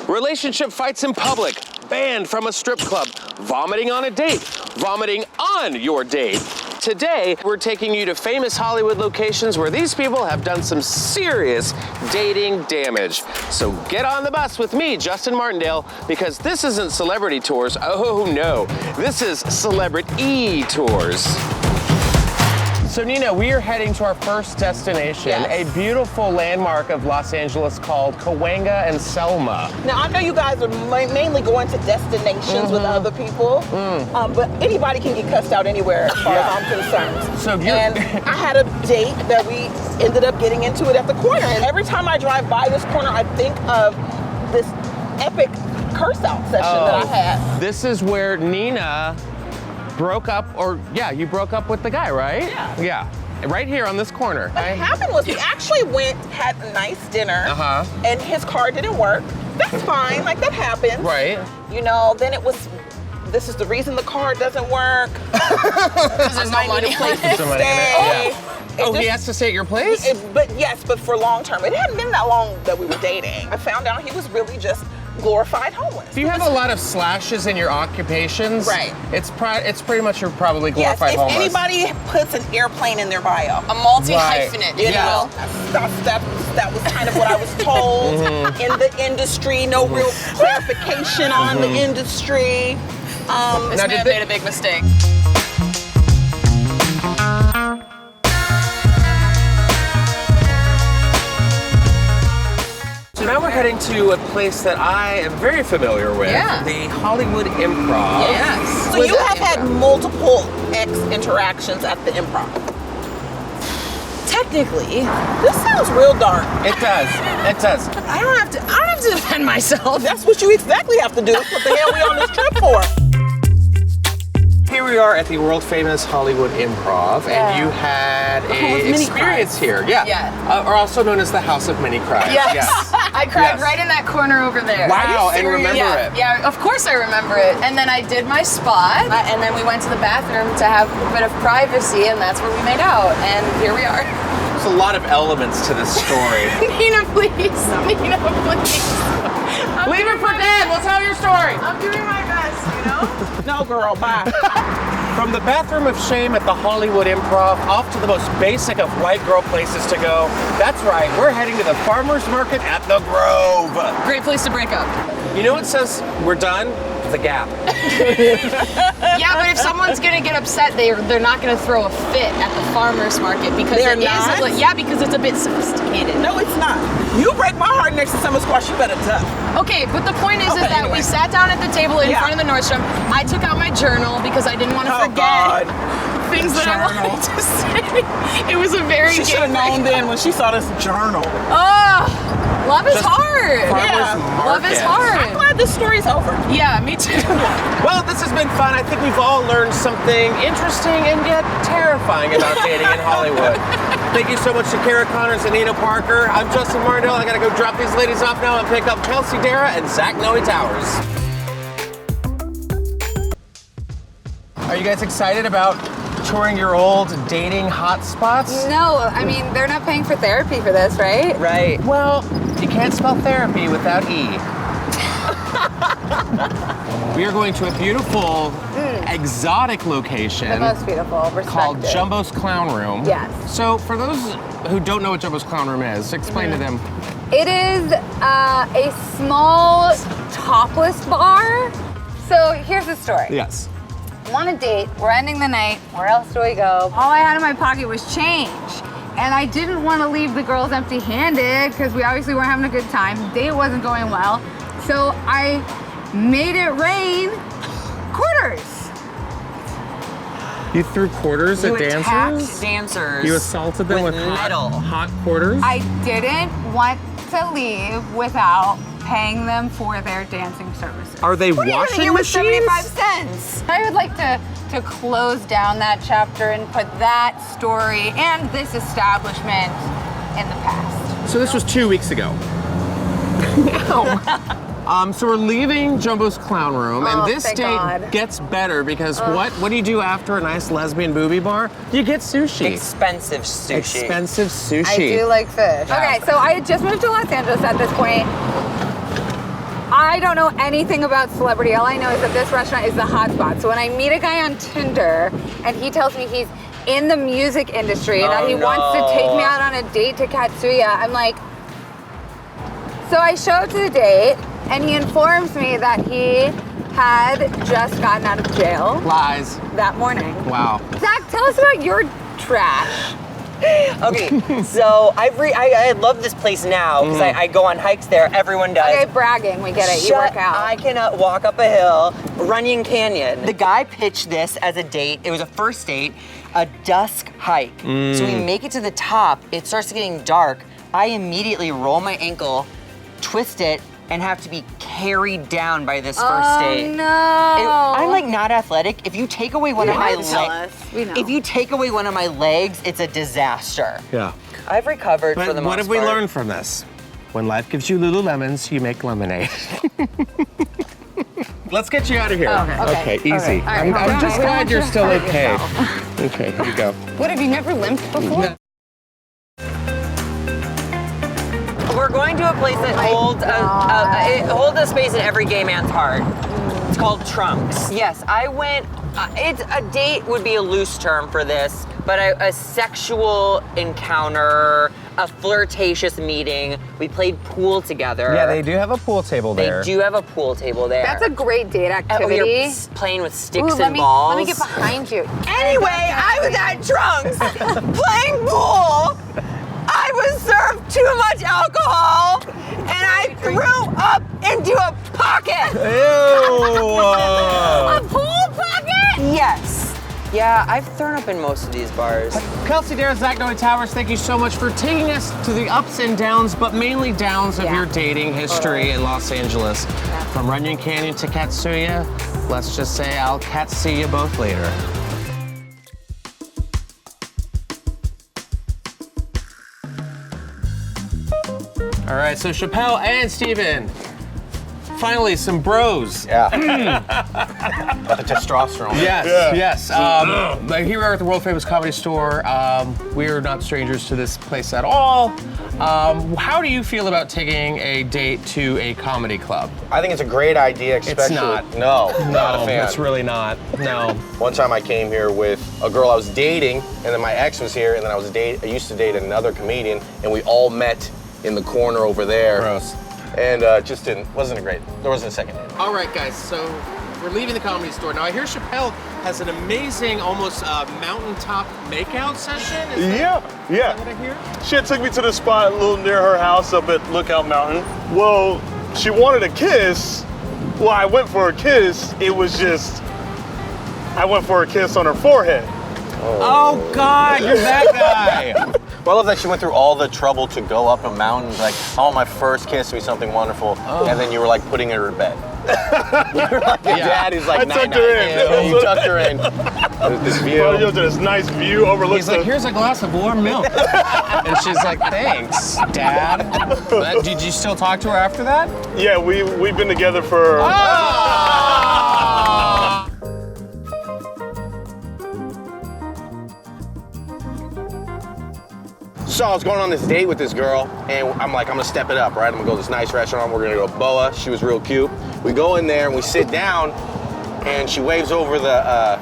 relationship fights in public, banned from a strip club, vomiting on a date, vomiting on your date. Today, we're taking you to famous Hollywood locations where these people have done some serious dating damage. So get on the bus with me, Justin Martindale, because this isn't celebrity tours. Oh no, this is celebrity tours. So Nina, we are heading to our first destination, a beautiful landmark of Los Angeles called Koga and Selma. Now I know you guys are mainly going to destinations with other people, but anybody can get cussed out anywhere as far as I'm concerned. So and I had a date that we ended up getting into it at the corner, and every time I drive by this corner, I think of this epic curse out session that I had. This is where Nina broke up, you broke up with the guy, right? Yeah. Right here on this corner. What happened was we actually had a nice dinner, and his car didn't work. That's fine, like that happens. Right. You know, then this is the reason the car doesn't work. Because there's no money. Need a place to stay. He has to stay at your place? But for long term. It hadn't been that long that we were dating. I found out he was really just glorified homeless. If you have a lot of slashes in your occupations, right? It's pretty much you're probably glorified homeless. If anybody puts an airplane in their bio, a multi-hyphenate, you know. That was kind of what I was told in the industry. No real clarification on the industry. This man made a big mistake. So now we're heading to a place that I am very familiar with, the Hollywood Improv. Yes. So you have had multiple interactions at the Improv. Technically, this sounds real dark. It does. It does. I don't have to defend myself. That's what you exactly have to do. What the hell are we on this trip for? Here we are at the world famous Hollywood Improv, and you had an experience here. Or also known as the House of Many Cries. Yes. I cried right in that corner over there. Wow, and remember it. Yeah, of course I remember it. And then I did my spot, and then we went to the bathroom to have a bit of privacy, and that's where we made out. And here we are. There's a lot of elements to this story. Nina, please. Nina, please. Leave it for Dad. We'll tell your story. I'm doing my best, you know? No, girl, bye. From the bathroom of shame at the Hollywood Improv, off to the most basic of white girl places to go. That's right, we're heading to the farmer's market at the Grove. Great place to break up. You know what says we're done? The Gap. Yeah, but if someone's gonna get upset, they're not gonna throw a fit at the farmer's market because because it's a bit sophisticated. No, it's not. You break my heart next to summer squash, you better duck. Okay, but the point is that we sat down at the table in front of the Nordstrom. I took out my journal because I didn't want to forget things that I wanted to say. It was a very She should have known then when she saw this journal. Love is hard. Love is hard. I'm glad this story's over. Yeah, me too. Well, this has been fun. I think we've all learned something interesting and yet terrifying about dating in Hollywood. Thank you so much to Kara Connors and Nina Parker. I'm Justin Martindale. I gotta go drop these ladies off now and pick up Kelsey Darragh and Zach Noe Towers. Are you guys excited about touring your old dating hotspots? No, I mean, they're not paying for therapy for this, right? Right. Well, you can't spell therapy without E. We are going to a beautiful, exotic location. The most beautiful, respected. Called Jumbo's Clown Room. Yes. So for those who don't know what Jumbo's Clown Room is, explain to them. It is a small topless bar. So here's the story. Yes. I'm on a date, we're ending the night, where else do we go? All I had in my pocket was change. And I didn't want to leave the girls empty-handed because we obviously weren't having a good time. The date wasn't going well. So I made it rain quarters. You threw quarters at dancers? Dancers. You assaulted them with hot quarters? I didn't want to leave without paying them for their dancing services. Are they washing machines? 75 cents. I would like to close down that chapter and put that story and this establishment in the past. So this was 2 weeks ago. So we're leaving Jumbo's Clown Room, and this date gets better because what do you do after a nice lesbian booby bar? You get sushi. Expensive sushi. Expensive sushi. I do like fish. Okay, so I had just moved to Los Angeles at this point. I don't know anything about celebrity. All I know is that this restaurant is the hotspot. So when I meet a guy on Tinder and he tells me he's in the music industry and that he wants to take me out on a date to Katsuya, I'm like, so I show up to the date and he informs me that he had just gotten out of jail. Lies. That morning. Wow. Zach, tell us about your trash. Okay, so I love this place now because I go on hikes there. Everyone does. Okay, bragging, we get it. You work out. I cannot walk up a hill. Runyon Canyon. The guy pitched this as a date. It was a first date, a dusk hike. So we make it to the top. It starts getting dark. I immediately roll my ankle, twist it, and have to be carried down by this first date. Oh no! I'm like not athletic. If you take away one of my legs, if you take away one of my legs, it's a disaster. Yeah. I've recovered for the most part. What have we learned from this? When life gives you Lululemons, you make lemonade. Let's get you out of here. Okay, easy. All right, I'm just glad you're still okay. Okay, here you go. What, have you never limped before? We're going to a place that holds it holds a space in every gay man's heart. It's called Trunks. Yes, I went. It's a date would be a loose term for this, but a sexual encounter, a flirtatious meeting. We played pool together. Yeah, they do have a pool table there. They do have a pool table there. That's a great date activity. You're playing with sticks Ooh, and balls. Let me get behind you. Anyway, I was at Trunks playing pool. I was served too much alcohol, and I threw up into a pocket. Ew! A pool pocket? Yes. Yeah, I've thrown up in most of these bars. Kelsey Darragh, Zach Noe Towers, thank you so much for taking us to the ups and downs, but mainly downs of your dating history in Los Angeles. From Runyon Canyon to Katsuya, let's just say I'll see you both later. All right, so Chappelle and Steven, finally some bros. Yeah. Got the testosterone. Yes. Here we are at the world famous Comedy Store. We are not strangers to this place at all. How do you feel about taking a date to a comedy club? I think it's a great idea, especially. It's not. No, not a fan. It's really not. No. One time I came here with a girl I was dating, and then my ex was here, and then I used to date another comedian, and we all met in the corner over there. Gross. And just wasn't a great, there wasn't a second date. All right, guys, so we're leaving the Comedy Store. Now, I hear Chappelle has an amazing, almost mountaintop makeout session. Is that what I hear? She had took me to the spot a little near her house up at Lookout Mountain. Well, she wanted a kiss. Well, I went for a kiss. It was just, I went for a kiss on her forehead. Oh God, you're that guy. Well, I love that she went through all the trouble to go up a mountain. Like, I want my first kiss to be something wonderful. And then you were like putting her to bed. You're like, daddy's like, I tucked her in. Yeah, you tucked her in. This view. Well, you know, this nice view overlooks He's like, here's a glass of warm milk. And she's like, thanks, Dad. But did you still talk to her after that? Yeah, we've been together for. So I was going on this date with this girl, and I'm like, I'm gonna step it up, right? I'm gonna go to this nice restaurant. We're gonna go to Boa. She was real cute. We go in there and we sit down, and she waves over the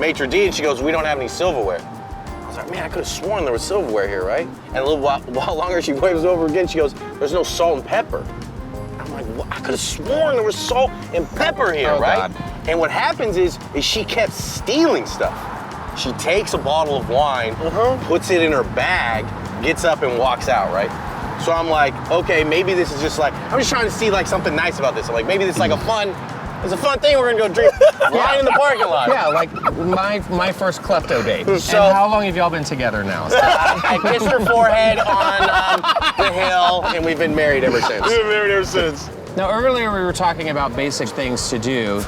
maitre d', and she goes, "We don't have any silverware." I was like, man, I could have sworn there was silverware here, right? And a little while longer, she waves over again. She goes, "There's no salt and pepper." I'm like, what? I could have sworn there was salt and pepper here, right? God. And what happens is she kept stealing stuff. She takes a bottle of wine, puts it in her bag, gets up and walks out, right? So I'm like, okay, maybe this is just like, I'm just trying to see like something nice about this. I'm like, maybe this is like it's a fun thing we're gonna go drink right in the parking lot. Yeah, like my first klepto date. So, and how long have y'all been together now? I kissed her forehead on the hill, and we've been married ever since. We've been married ever since. Now, earlier we were talking about basic things to do,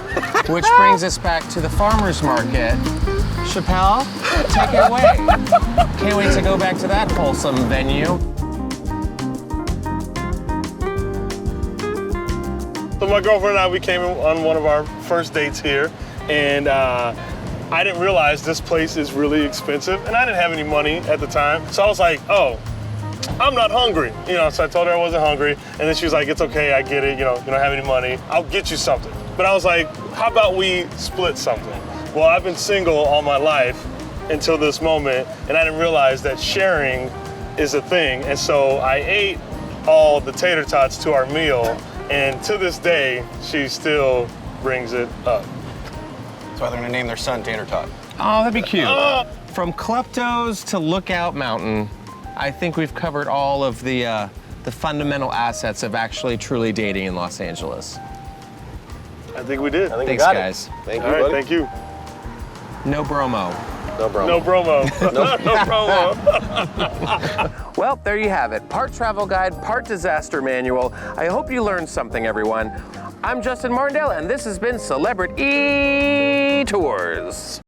which brings us back to the farmer's market. Chappelle, take it away. Can't wait to go back to that wholesome venue. So my girlfriend and I, we came on one of our first dates here, and I didn't realize this place is really expensive, and I didn't have any money at the time. So I was like, oh, I'm not hungry. You know, so I told her I wasn't hungry. And then she was like, it's okay, I get it. You know, you don't have any money. I'll get you something. But I was like, how about we split something? Well, I've been single all my life until this moment, and I didn't realize that sharing is a thing. And so I ate all the tater tots to our meal, and to this day, she still brings it up. That's why they're gonna name their son Tater Tot. Oh, that'd be cute. From kleptos to Lookout Mountain, I think we've covered all of the fundamental assets of actually truly dating in Los Angeles. I think we did. Thanks, guys. Thank you, All right, buddy. thank you. No bromo. No problem. No promo. No promo. Well, there you have it. Part travel guide, part disaster manual. I hope you learned something, everyone. I'm Justin Martindale, and this has been Celebrity Tours.